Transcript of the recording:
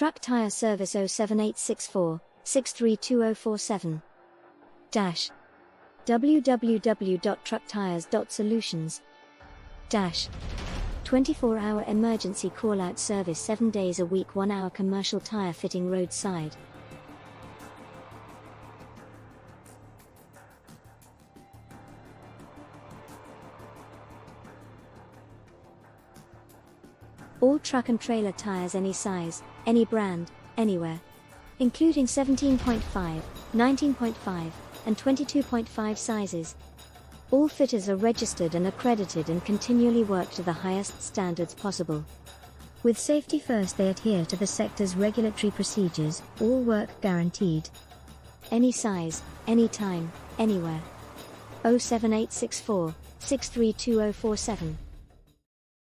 Truck Tyre Service 07864 632047 www.trucktires.solutions 24-hour emergency call-out service 7 days a week, 1-hour commercial tire fitting roadside. All truck and trailer tires, any size, any brand, anywhere. Including 17.5, 19.5, and 22.5 sizes. All fitters are registered and accredited and continually work to the highest standards possible. With safety first, they adhere to the sector's regulatory procedures, all work guaranteed. Any size, anytime, anywhere. 07864 632047